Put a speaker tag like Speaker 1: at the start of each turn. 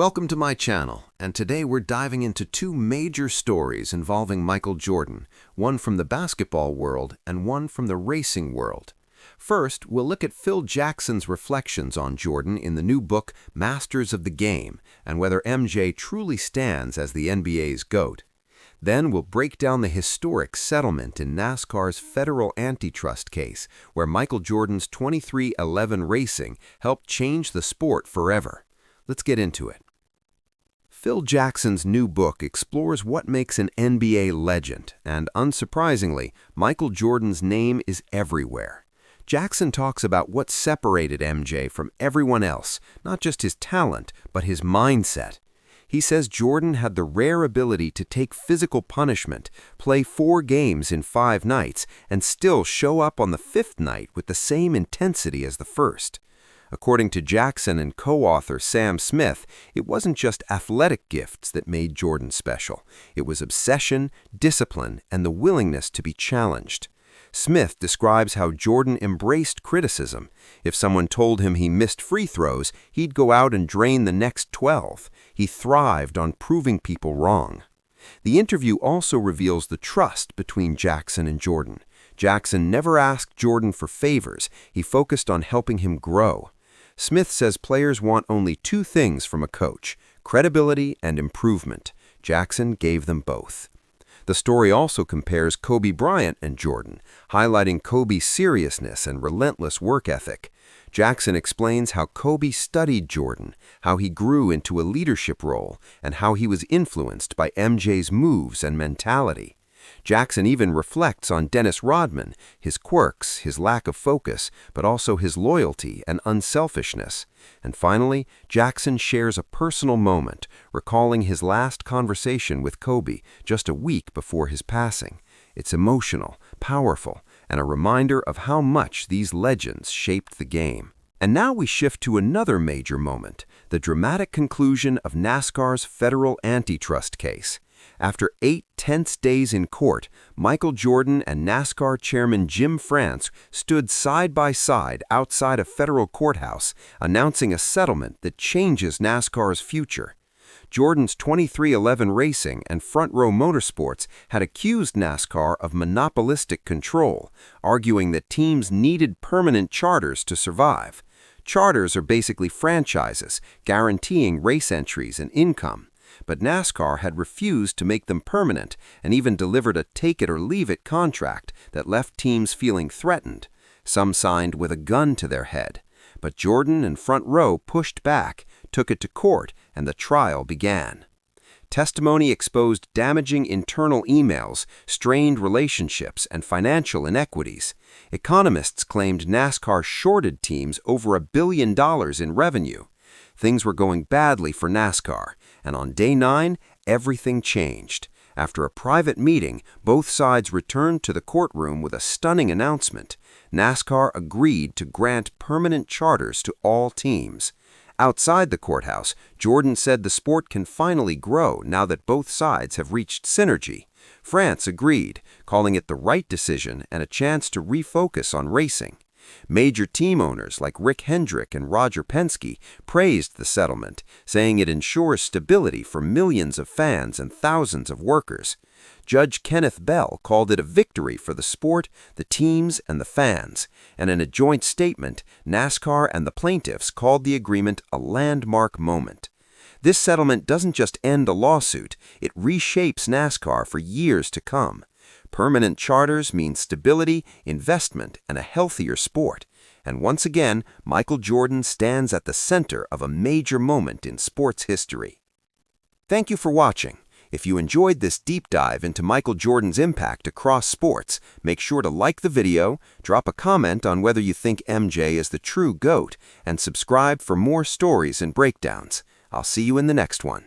Speaker 1: Welcome to my channel, and today we're diving into two major stories involving Michael Jordan, one from the basketball world and one from the racing world. First, we'll look at Phil Jackson's reflections on Jordan in the new book Masters of the Game and whether MJ truly stands as the NBA's GOAT. Then we'll break down the historic settlement in NASCAR's federal antitrust case, where Michael Jordan's 23-11 racing helped change the sport forever. Let's get into it. Phil Jackson's new book explores what makes an NBA legend, and unsurprisingly, Michael Jordan's name is everywhere. Jackson talks about what separated MJ from everyone else, not just his talent, but his mindset. He says Jordan had the rare ability to take physical punishment, play 4 games in 5 nights, and still show up on the 5th night with the same intensity as the first. According to Jackson and co-author Sam Smith, it wasn't just athletic gifts that made Jordan special. It was obsession, discipline, and the willingness to be challenged. Smith describes how Jordan embraced criticism. If someone told him he missed free throws, he'd go out and drain the next 12. He thrived on proving people wrong. The interview also reveals the trust between Jackson and Jordan. Jackson never asked Jordan for favors. He focused on helping him grow. Smith says players want only 2 things from a coach: credibility and improvement. Jackson gave them both. The story also compares Kobe Bryant and Jordan, highlighting Kobe's seriousness and relentless work ethic. Jackson explains how Kobe studied Jordan, how he grew into a leadership role, and how he was influenced by MJ's moves and mentality. Jackson even reflects on Dennis Rodman, his quirks, his lack of focus, but also his loyalty and unselfishness. And finally, Jackson shares a personal moment, recalling his last conversation with Kobe just a week before his passing. It's emotional, powerful, and a reminder of how much these legends shaped the game. And now we shift to another major moment, the dramatic conclusion of NASCAR's federal antitrust case. After 8 tense days in court, Michael Jordan and NASCAR chairman Jim France stood side by side outside a federal courthouse, announcing a settlement that changes NASCAR's future. Jordan's 23-11 Racing and Front Row Motorsports had accused NASCAR of monopolistic control, arguing that teams needed permanent charters to survive. Charters are basically franchises, guaranteeing race entries and income. But NASCAR had refused to make them permanent and even delivered a take-it-or-leave-it contract that left teams feeling threatened. Some signed with a gun to their head. But Jordan and Front Row pushed back, took it to court, and the trial began. Testimony exposed damaging internal emails, strained relationships, and financial inequities. Economists claimed NASCAR shorted teams over $1 billion in revenue. Things were going badly for NASCAR, and on day 9, everything changed. After a private meeting, both sides returned to the courtroom with a stunning announcement. NASCAR agreed to grant permanent charters to all teams. Outside the courthouse, Jordan said the sport can finally grow now that both sides have reached synergy. France agreed, calling it the right decision and a chance to refocus on racing. Major team owners like Rick Hendrick and Roger Penske praised the settlement, saying it ensures stability for millions of fans and thousands of workers. Judge Kenneth Bell called it a victory for the sport, the teams, and the fans, and in a joint statement, NASCAR and the plaintiffs called the agreement a landmark moment. This settlement doesn't just end a lawsuit, it reshapes NASCAR for years to come. Permanent charters mean stability, investment, and a healthier sport. And once again, Michael Jordan stands at the center of a major moment in sports history. Thank you for watching. If you enjoyed this deep dive into Michael Jordan's impact across sports, make sure to like the video, drop a comment on whether you think MJ is the true GOAT, and subscribe for more stories and breakdowns. I'll see you in the next one.